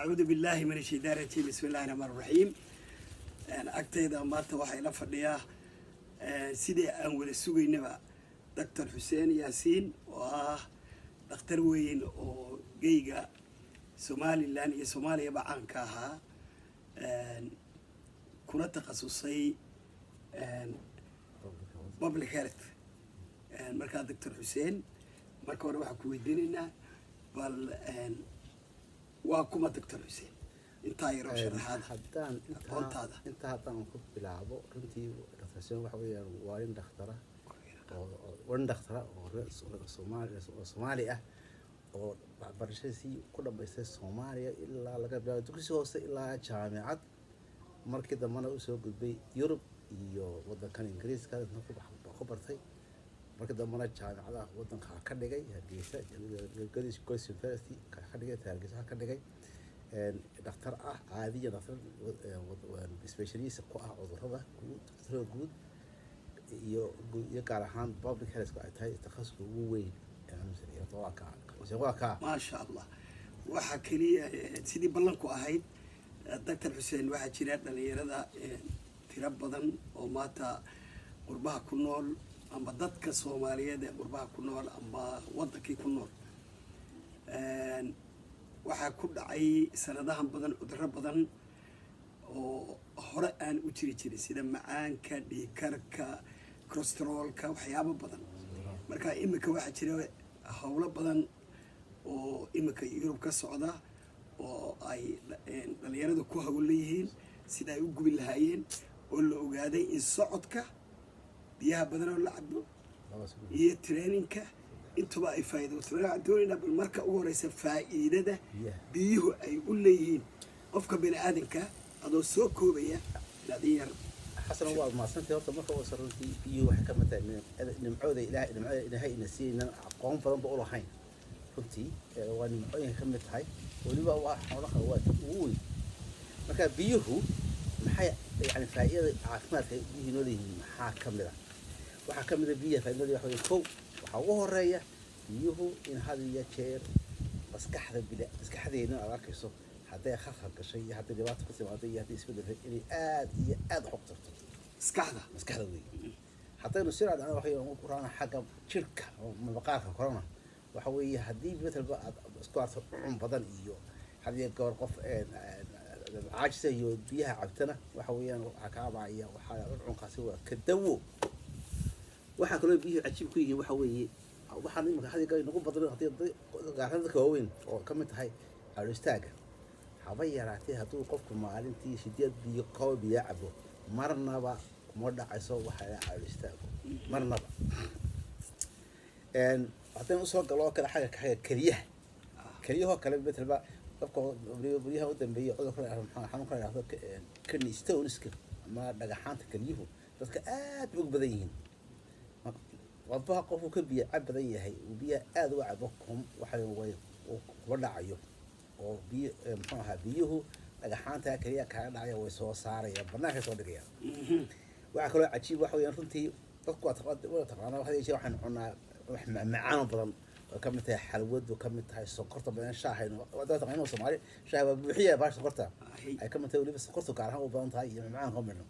أعوذ بالله من الشيطان الرجيم بسم الله الرحمن الرحيم أكتيدا مارتا waxay la fadhiyaa sidii aan wada sugaynaba Dr. Hussein Yaasiin oo ah dhakhtar weyn oo geyga Somaliland iyo Soomaaliya baan ka ahaa kuna takhasusay public health marka Dr. Hussein marka hore waxaan ku weydiinaynaa bal waa kuma Dr. Hussein inta ay sharaxaad haddaan inta haddaan ku bilaabo runtii Dr. Hussein waxa weeyaan waa in dhakhtara oo Soomaali ah oo barashadiisii ku dhameystay Soomaaliya ilaa laga bilaabo dugsiga hoose ilaa jaamacad markii dambana u soo gudbay Yurub iyo waddankan Ingiriiska ku bartay markii dambana jaamacadaha waddanka ka dhigay Hargeysa Galgaduud University ka dhigay Hargeysa ka dhigay dhakhtar ah caadiya dhakhtar specialist ku ah cudurrada guud iyo gaar ahaan public health ay tahay takhasuska ugu weyn ما شاء الله waxa kaliya sidii ballanku ahayd Dr. Hussein waxa jira dhalinyarada tiro badan oo maanta qurbaha ku nool ama dadka Soomaaliyeed ee qurbaha ku nool ama wadankii ku nool waxa ku dhacay sanadahan badan cudurro badan oo hore aan u jirin sida macaanka dhiigkarka cholesterolka waxyaabo badan marka imika waxa jira hawlo badan oo imika Yurub ka socda oo ay dhalinyaradu ku hawl leeyihiin sida ay u gubi lahaayeen oo la ogaaday in socodka biyaha badan oo la cabo iyo trainingka intuba ay faa'iido doonayna bal marka ugu horeysa faa'iidada biyuhu ay u leeyihiin qofka bini aadanka adoo soo koobaya dhalinyar حسنا والله ما سنتي هرت ما هو صرتي بيو حكى مثلا نمعود إلى هاي نسينا قوم فلان بقوله حين فهمتي وأنا أي خمت هاي ولي بقى واحد حول خوات ووي ما كان بيوه محي يعني فائدة عثمات بيه نودي محاكم له وحكم له بيه فإنه يحوي فوق وحوه الرية بيوه إن هذا يشير بس كحذا هنا أراكسه حتى يخفف كشيء حتى اللي وقت قسم عادية هذه اسمه ده اللي آد حقته مسكحة ذي حتى نصير على أنا وحي كورونا حاجة شركة من بقاها كورونا وحوي هدي مثل بقى سكوات عم بدن إيوه هذه الجوار قف عاجزة إيوه بيها عبتنا وحوي أنا عكاب عيا وحاجة عم قاسوة كدوو وحكلوا بيه عجيب كويه وحوي وحنا يمكن هذه قاعد نقول بدل هذه قاعد هذا كوين وكملت هاي على الاستاجة حبايا راتي هتو قفكم maalintii sideed biyo qaw biyo cabo marnaba kuma dhacayso waxa ay istaago marnaba hadaan u soo galo kala xaga kaliyaha kala bedelba qofka bariyaha u dambeeyay cudurka xanuun ka yiraahdo kidney stones ama dhagaxaanta kaliyuhu dadka aad ugu badan yihiin wadbaha qofku ka biyo cab badan yahay uu biyo aad u cabo waxa way kuma dhacayo oo biyo maxaa biyuhu dhagaxaanta kaliya ka dhacaya way soo saarayaan banaanka soo dhigayaan waxa kale cajiib waxa weeyaan runtii dadku waa taqaana waxaan cunaa wax macaan badan oo ka mid tahay xalwad oo ka mid tahay sokorta badan shaahayno wada taqaano Soomaali shaah waa buuxiya baash sokorta ay ka mid tahay waliba sokorta gaar ahaan u badan tahay iyo macaan ka midno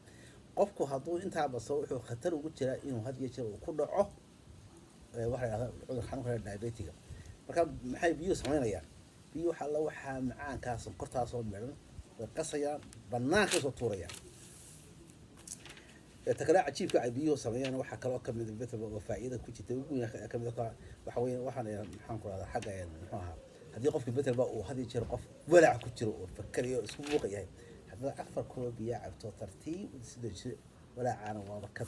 qofku hadduu intaa baso wuxuu khatar ugu jiraa inuu had iyo jeer ku dhaco waxa la yiraahdo cudur xanuunka diabetes marka maxay biyo sameynayaan biyo waxa macaankaas sokortaas oo meelan way qasayaan banaanka soo tuurayaan takala cajiibka ay biyo sameeyaan waxa kale oo kamid ah faa'iido ku jirta ugu weyn kamid ah waxa weyn waxaan maxaan ku raada xagga maxaa hadii qofka bedelba uu hadii jir qof walaac ku jiro oo fakariyo isku muuqayahay hadda afar koob biyo cabto tartiib sidoo walaacana waa ka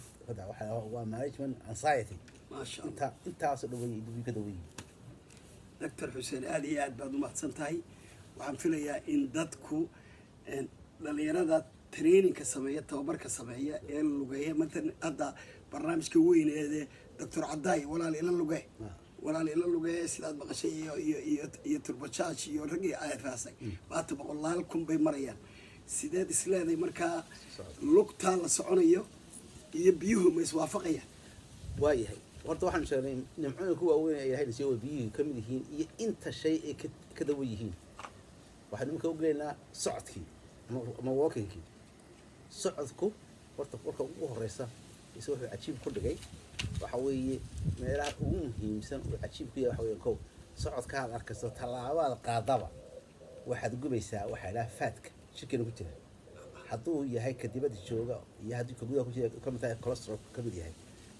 waxa waa management anxiety ما شاء الله intaas dhaway ka dhaway Dr. Hussein aad iyo aad baad u mahadsantahay waxaan filayaa in dadku dhalinyarada training ka sameeya tababarka sameeya ee lugeeya maanta hadda barnaamijka weyn ee Dr. Caday walaal ila lugeey sidaad maqashay iyo turbachaaj iyo ragii ay raasay baata boqolaal kun bay marayaan sideed isleeday marka lugta la soconayo iyo biyuhu ma iswaafaqayaan waayahay horta waxaan sheegnay nimcooyinka kuwa weyn ay yahay soo biyuhu kamid yihiin iyo inta shay ay ka dawo yihiin waxaan imika u gelaynaa socodkii ama walkingkii. socodku horta marka ugu horeysa isagoo wuxuu cajiib ku dhigay waxa weeye meelaha ugu muhiimsan uu cajiib ku yahay waxa weeye kow socodkaad arkayso tallaabaad qaadaba waxaad gubaysaa waxaa idhaha faadka shikina ku jira hadduu yahay ka dibadda jooga iyo haddii ka gudaha ku jira ka mid tahay cholesterol ka mid yahay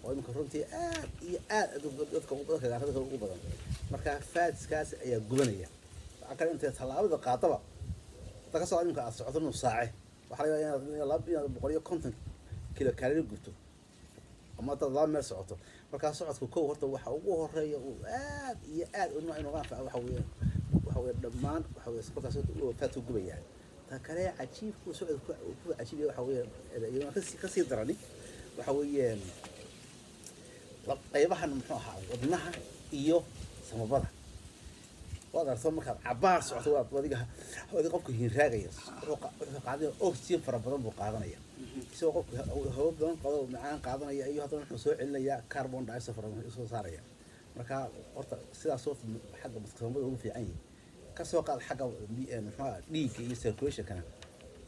oo iminka runtii aad iyo aad dadka gaarada ugu badan marka faadskaas ayaa gubanaya waxaa kale intay tallaabada qaadaba inta ka soo iminka aad socoto nus saace waxaa laga yaabaa inaad 150 kilo kaloori gubto ama dad laba meel socoto markaa socodku kow horta waxa ugu horeeya uu aad iyo aad inuu anfaco waxa weeye dhammaan waxa weeye sportaas uu faadku gubaya ta kale cajiibku socodku ku cajiib waxa weeye iyadoo ka sii darani waxa weeye qaybahan muxuu ahaa wadnaha iyo samabada waad aragto markaad cabaar socoto wadiga qofku hiiraagaya wuxuu qaadanaya oxygen fara badan buu qaadanaya isagoo qofku hawo badan qado macaan qaadanaya iyo haddana wuxuu soo celinaya carbon dioxide fara badan soo saaraya marka horta sidaas oo xagga maskaxda ugu fiican yahay ka soo qaad xagga muxuu dhiigga iyo circulation kana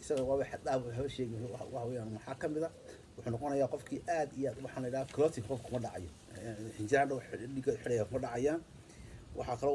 isaga waa wax dhaaf waxa sheegay waxa weeyaan waxa kamid ah wuxuu noqonayaa qofkii aad iyo aad waxaan la yiraahdaa clotting qofku ma dhacayo xinjirada dhiigga xidhaya ma dhacayaan waxa kale